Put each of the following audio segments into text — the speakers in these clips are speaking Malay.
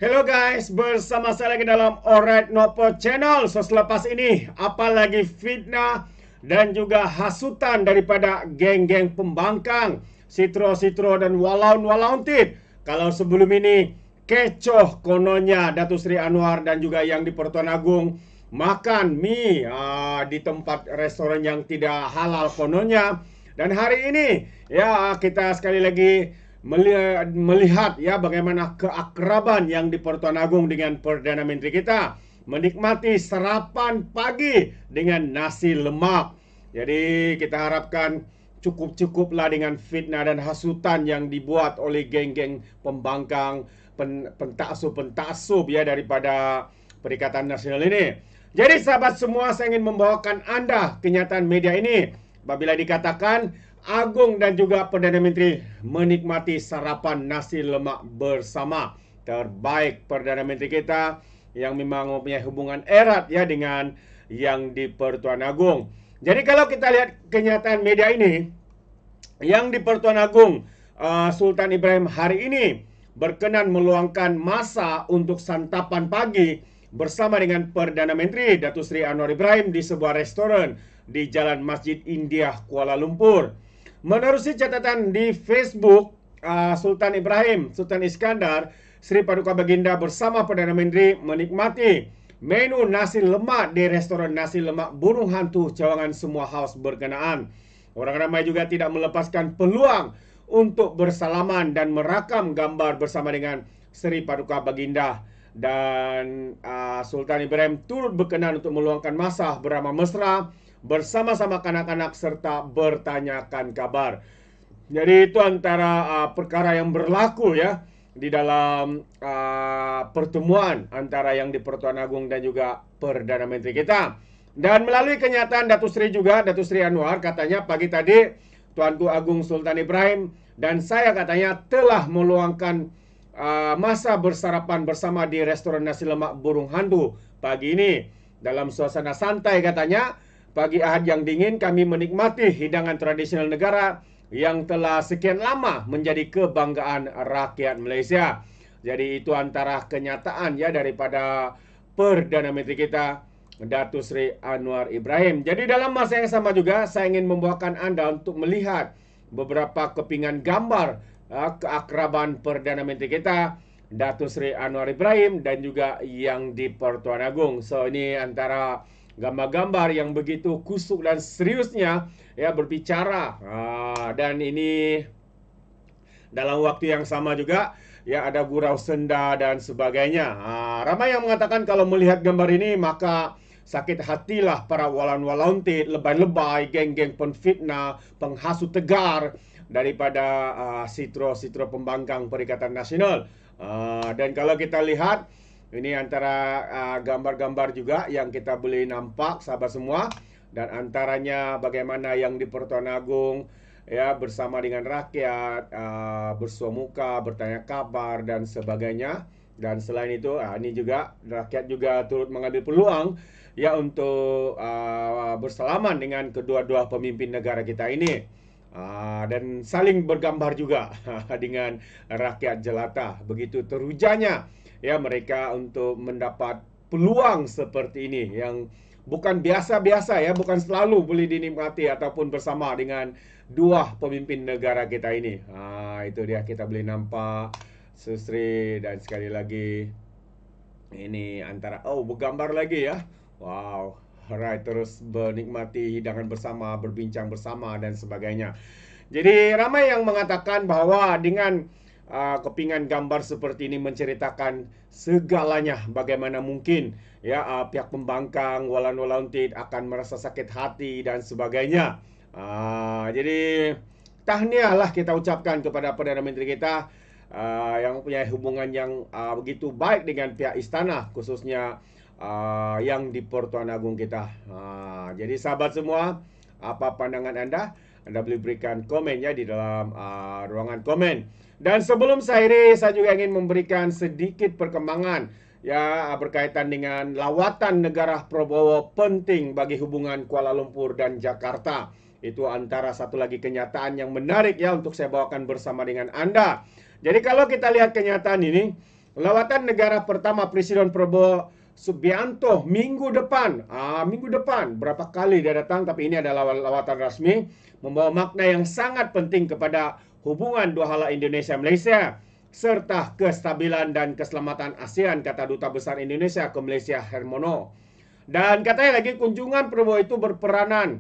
Hello guys, bersama saya lagi dalam Alright Nopo Channel. So selepas ini, apalagi fitnah dan juga hasutan daripada geng-geng pembangkang, Sitro-Sitro dan Walaun-Walauntit. Kalau sebelum ini, kecoh kononnya Datuk Seri Anwar dan juga yang di Pertuan Agong makan mie di tempat restoran yang tidak halal kononnya. Dan hari ini, ya kita sekali lagi melihat ya bagaimana keakraban yang di Pertuan Agong dengan Perdana Menteri kita menikmati sarapan pagi dengan nasi lemak. Jadi kita harapkan cukup-cukuplah dengan fitnah dan hasutan yang dibuat oleh geng-geng pembangkang, pentaksub-pentaksub ya daripada Perikatan Nasional ini. Jadi sahabat semua, saya ingin membawakan Anda kenyataan media ini apabila dikatakan Agong dan juga Perdana Menteri menikmati sarapan nasi lemak bersama. Terbaik Perdana Menteri kita yang memang mempunyai hubungan erat ya dengan yang di Pertuan Agong. Jadi kalau kita lihat kenyataan media ini, yang di Pertuan Agong, Sultan Ibrahim hari ini berkenan meluangkan masa untuk santapan pagi bersama dengan Perdana Menteri Datuk Seri Anwar Ibrahim di sebuah restoran di Jalan Masjid India, Kuala Lumpur. Menerusi catatan di Facebook, Sultan Ibrahim, Sultan Iskandar, Sri Paduka Baginda bersama Perdana Menteri menikmati menu nasi lemak di restoran nasi lemak Burung Hantu Cawangan Semua House berkenaan. Orang ramai juga tidak melepaskan peluang untuk bersalaman dan merakam gambar bersama dengan Sri Paduka Baginda. Dan Sultan Ibrahim turut berkenan untuk meluangkan masa beramah mesra bersama-sama kanak-kanak serta bertanyakan kabar. Jadi itu antara perkara yang berlaku ya di dalam pertemuan antara yang di Pertuan Agong dan juga Perdana Menteri kita. Dan melalui kenyataan Datuk Seri juga, Datuk Seri Anwar katanya pagi tadi Tuanku Agung Sultan Ibrahim dan saya katanya telah meluangkan masa bersarapan bersama di restoran nasi lemak Burung Hantu pagi ini. Dalam suasana santai katanya, pagi Ahad yang dingin kami menikmati hidangan tradisional negara yang telah sekian lama menjadi kebanggaan rakyat Malaysia. Jadi itu antara kenyataan ya daripada Perdana Menteri kita Datuk Seri Anwar Ibrahim. Jadi dalam masa yang sama juga saya ingin membawakan Anda untuk melihat beberapa kepingan gambar keakraban Perdana Menteri kita Datuk Seri Anwar Ibrahim dan juga yang di Pertuan Agong. So ini antara gambar-gambar yang begitu kusuk dan seriusnya ya berbicara dan ini dalam waktu yang sama juga ya ada gurau senda dan sebagainya. Ramai yang mengatakan kalau melihat gambar ini maka sakit hatilah para walan-walauntit, lebay-lebay, geng-geng penfitnah, penghasut tegar daripada sitro-sitro pembangkang Perikatan Nasional. Dan kalau kita lihat ini antara gambar-gambar juga yang kita boleh nampak sahabat semua. Dan antaranya bagaimana yang di Pertuan Agong ya bersama dengan rakyat bersua muka, bertanya kabar dan sebagainya. Dan selain itu ini juga rakyat juga turut mengambil peluang ya untuk bersalaman dengan kedua-dua pemimpin negara kita ini. Dan saling bergambar juga dengan rakyat jelata. Begitu terujanya ya mereka untuk mendapat peluang seperti ini yang bukan biasa-biasa ya, bukan selalu boleh dinikmati ataupun bersama dengan dua pemimpin negara kita ini. Itu dia kita boleh nampak Susri dan sekali lagi ini antara bergambar lagi ya. Wow. Alright, terus menikmati hidangan bersama, berbincang bersama dan sebagainya. Jadi ramai yang mengatakan bahwa dengan kepingan gambar seperti ini menceritakan segalanya, bagaimana mungkin ya pihak pembangkang, walan-walauntit akan merasa sakit hati dan sebagainya. Jadi tahniahlah kita ucapkan kepada Perdana Menteri kita yang punya hubungan yang begitu baik dengan pihak istana, khususnya yang di Pertuan Agong kita. Jadi sahabat semua, apa pandangan Anda? Anda boleh berikan komen ya di dalam ruangan komen. Dan sebelum saya akhiri, saya juga ingin memberikan sedikit perkembangan ya berkaitan dengan lawatan negara Prabowo penting bagi hubungan Kuala Lumpur dan Jakarta. Itu antara satu lagi kenyataan yang menarik ya untuk saya bawakan bersama dengan Anda. Jadi kalau kita lihat kenyataan ini, Lawatan negara pertama Presiden Prabowo Subianto minggu depan. Minggu depan berapa kali dia datang, tapi ini adalah lawatan rasmi, membawa makna yang sangat penting kepada hubungan dua hala Indonesia-Malaysia serta kestabilan dan keselamatan ASEAN, kata Duta Besar Indonesia ke Malaysia Hermono. Dan katanya lagi kunjungan Prabowo itu berperanan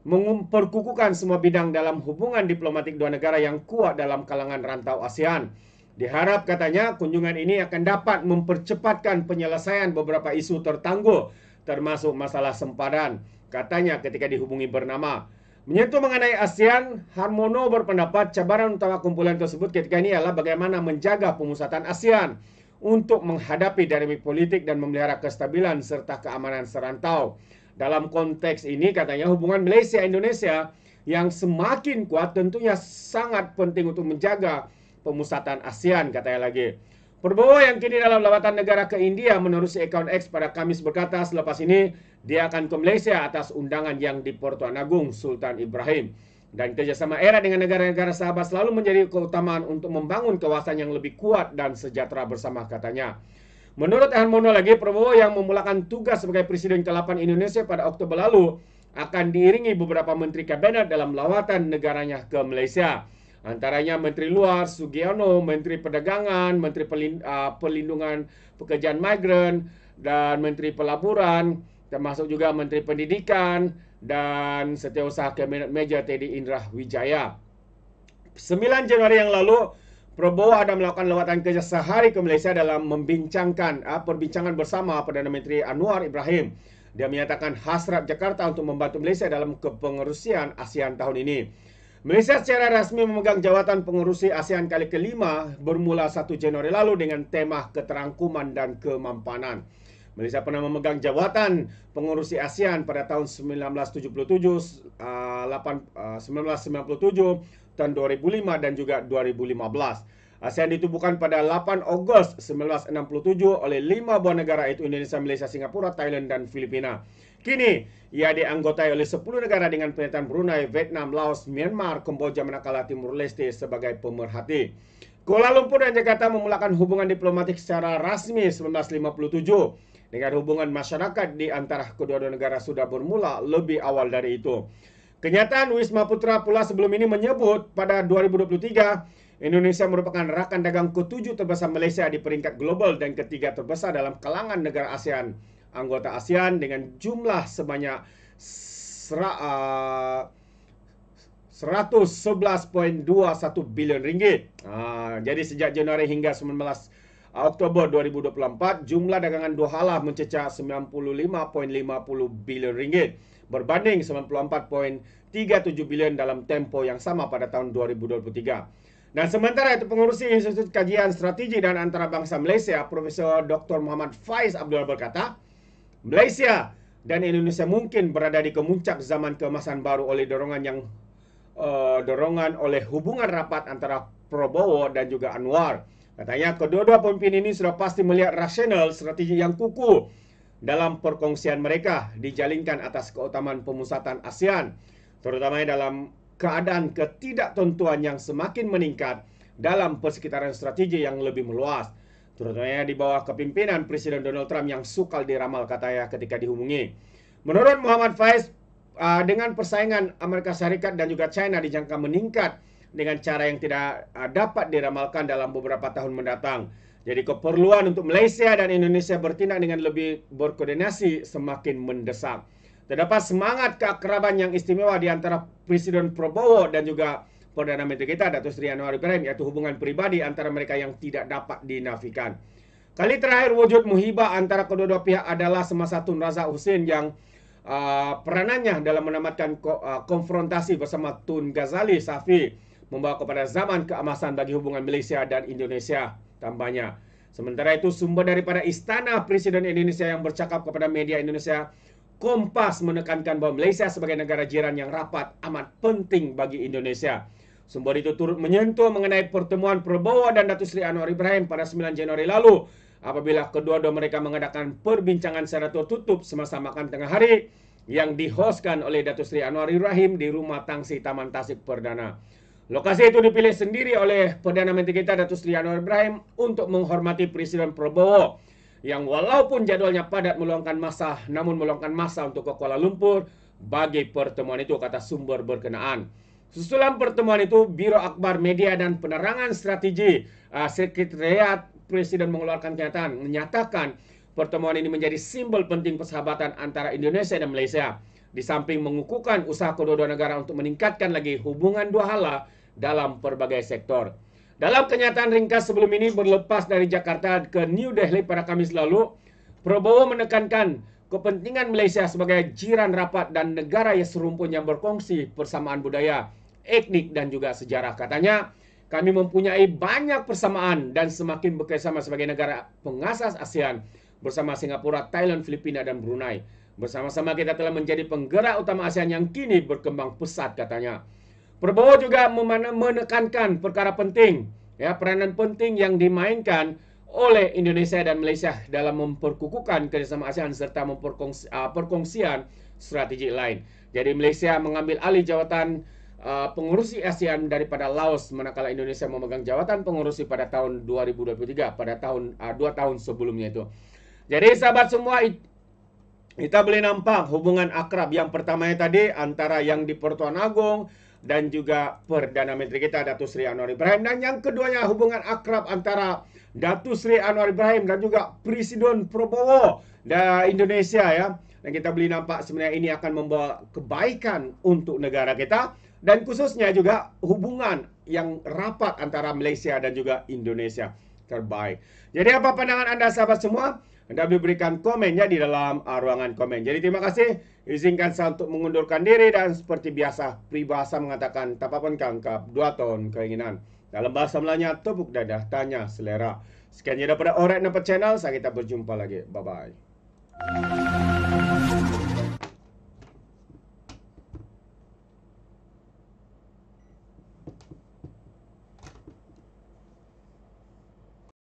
memperkukuhkan semua bidang dalam hubungan diplomatik dua negara yang kuat dalam kalangan rantau ASEAN. Diharap katanya kunjungan ini akan dapat mempercepatkan penyelesaian beberapa isu tertangguh termasuk masalah sempadan. Katanya ketika dihubungi bernama. Menyentuh mengenai ASEAN, Harmono berpendapat cabaran utama kumpulan tersebut ketika ini adalah bagaimana menjaga pemusatan ASEAN untuk menghadapi dinamik politik dan memelihara kestabilan serta keamanan serantau. Dalam konteks ini katanya hubungan Malaysia-Indonesia yang semakin kuat tentunya sangat penting untuk menjaga pemusatan ASEAN, katanya lagi. Prabowo yang kini dalam lawatan negara ke India menerusi akaun X pada Kamis berkata selepas ini dia akan ke Malaysia atas undangan yang di Pertuan Agong Sultan Ibrahim. Dan kerjasama erat dengan negara-negara sahabat selalu menjadi keutamaan untuk membangun kawasan yang lebih kuat dan sejahtera bersama, katanya. Menurut Harmono lagi, Prabowo yang memulakan tugas sebagai Presiden ke-8 Indonesia pada Oktober lalu akan diiringi beberapa menteri kabinet dalam lawatan negaranya ke Malaysia. Antaranya Menteri Luar Sugiono, Menteri Perdagangan, Menteri Perlindungan Pekerjaan Migran, dan Menteri Pelaburan, termasuk juga Menteri Pendidikan dan Setiausaha Kabinet Meja Teddy Indra Wijaya. 9 Januari yang lalu, Prabowo ada melakukan lawatan kerja sehari ke Malaysia dalam membincangkan perbincangan bersama Perdana Menteri Anwar Ibrahim. Dia menyatakan hasrat Jakarta untuk membantu Malaysia dalam kepengerusian ASEAN tahun ini. Malaysia secara rasmi memegang jawatan pengerusi ASEAN kali kelima bermula 1 Januari lalu dengan tema keterangkuman dan kemampanan. Malaysia pernah memegang jawatan pengerusi ASEAN pada tahun 1997, 1997, tahun 2005 dan juga 2015. ASEAN ditubuhkan pada 8 Ogos 1967 oleh 5 buah negara, yaitu Indonesia, Malaysia, Singapura, Thailand dan Filipina. Kini ia dianggotai oleh 10 negara dengan penyertaan Brunei, Vietnam, Laos, Myanmar, Kamboja, manakala Timur Leste sebagai pemerhati. Kuala Lumpur dan Jakarta memulakan hubungan diplomatik secara rasmi 1957 dengan hubungan masyarakat di antara kedua-dua negara sudah bermula lebih awal dari itu. Kenyataan Wisma Putra pula sebelum ini menyebut pada 2023 Indonesia merupakan rakan dagang ke-7 terbesar Malaysia di peringkat global dan ketiga terbesar dalam kalangan negara ASEAN. Anggota ASEAN dengan jumlah sebanyak 111.21 bilion ringgit. Jadi sejak Januari hingga 19 Oktober 2024, jumlah dagangan dua hala mencecah 95.50 bilion ringgit berbanding 94.37 bilion dalam tempo yang sama pada tahun 2023. Dan sementara itu pengurusi Institut Kajian Strategi dan Antarabangsa Malaysia, Profesor Dr. Muhammad Faiz Abdul berkata, Malaysia dan Indonesia mungkin berada di kemuncak zaman keemasan baru oleh dorongan oleh hubungan rapat antara Prabowo dan juga Anwar. Katanya kedua-dua pemimpin ini sudah pasti melihat rasional strategi yang kukuh dalam perkongsian mereka dijalinkan atas keutamaan pemusatan ASEAN, terutama dalam keadaan ketidaktentuan yang semakin meningkat dalam persekitaran strategi yang lebih meluas, terutama di bawah kepimpinan Presiden Donald Trump yang sukal diramal, katanya ketika dihubungi. Menurut Muhammad Faiz, dengan persaingan Amerika Serikat dan juga China dijangka meningkat dengan cara yang tidak dapat diramalkan dalam beberapa tahun mendatang. Jadi keperluan untuk Malaysia dan Indonesia bertindak dengan lebih berkoordinasi semakin mendesak. Terdapat semangat keakraban yang istimewa di antara Presiden Prabowo dan juga Perdana Menteri kita, Datuk Seri Anwar Ibrahim, yaitu hubungan pribadi antara mereka yang tidak dapat dinafikan. Kali terakhir wujud muhibah antara kedua-dua pihak adalah semasa Tun Razak Hussein yang peranannya dalam menamatkan konfrontasi bersama Tun Ghazali Safi membawa kepada zaman keemasan bagi hubungan Malaysia dan Indonesia, tambahnya. Sementara itu, sumber daripada Istana Presiden Indonesia yang bercakap kepada media Indonesia, Kompas menekankan bahawa Malaysia sebagai negara jiran yang rapat amat penting bagi Indonesia. Sumber itu turut menyentuh mengenai pertemuan Prabowo dan Datuk Seri Anwar Ibrahim pada 9 Januari lalu, apabila kedua-dua mereka mengadakan perbincangan secara tertutup semasa makan tengah hari yang dihostkan oleh Datuk Seri Anwar Ibrahim di Rumah Tangsi Taman Tasik Perdana. Lokasi itu dipilih sendiri oleh Perdana Menteri kita Datuk Seri Anwar Ibrahim untuk menghormati Presiden Prabowo yang walaupun jadwalnya padat namun meluangkan masa untuk ke Kuala Lumpur bagi pertemuan itu, kata sumber berkenaan. Susulan pertemuan itu, Biro Akhbar Media dan Penerangan Strategi Sekretariat Presiden mengeluarkan kenyataan menyatakan pertemuan ini menjadi simbol penting persahabatan antara Indonesia dan Malaysia. Di samping mengukuhkan usaha kedua-dua negara untuk meningkatkan lagi hubungan dua hala dalam berbagai sektor. Dalam kenyataan ringkas sebelum ini berlepas dari Jakarta ke New Delhi pada Kamis lalu, Prabowo menekankan kepentingan Malaysia sebagai jiran rapat dan negara yang serumpun yang berkongsi persamaan budaya, etnik dan juga sejarah. Katanya, kami mempunyai banyak persamaan dan semakin bekerjasama sebagai negara pengasas ASEAN bersama Singapura, Thailand, Filipina dan Brunei. Bersama-sama kita telah menjadi penggerak utama ASEAN yang kini berkembang pesat, katanya. Prabowo juga menekankan perkara penting, peranan penting yang dimainkan oleh Indonesia dan Malaysia dalam memperkukuhkan kerjasama ASEAN serta perkongsian strategi lain. Jadi Malaysia mengambil alih jawatan pengurusi ASEAN daripada Laos, manakala Indonesia memegang jawatan pengurusi pada tahun 2023, pada tahun 2 tahun sebelumnya itu. Jadi sahabat semua, kita boleh nampak hubungan akrab yang pertamanya tadi antara yang di Pertuan Agong dan juga Perdana Menteri kita Datuk Seri Anwar Ibrahim, dan yang keduanya hubungan akrab antara Datuk Seri Anwar Ibrahim dan juga Presiden Prabowo dari Indonesia, ya. Dan kita boleh nampak sebenarnya ini akan membawa kebaikan untuk negara kita dan khususnya juga hubungan yang rapat antara Malaysia dan juga Indonesia terbaik. Jadi apa pandangan anda sahabat semua? Anda boleh berikan komennya di dalam ruangan komen. Jadi terima kasih. Izinkan saya untuk mengundurkan diri dan seperti biasa, peribahasa mengatakan tapapun kangkap, 2 tahun keinginan. Dalam bahasa Melayunya, tepuk dadah, tanya selera. Sekian daripada Alright Nampak Channel. Saya kita berjumpa lagi. Bye-bye.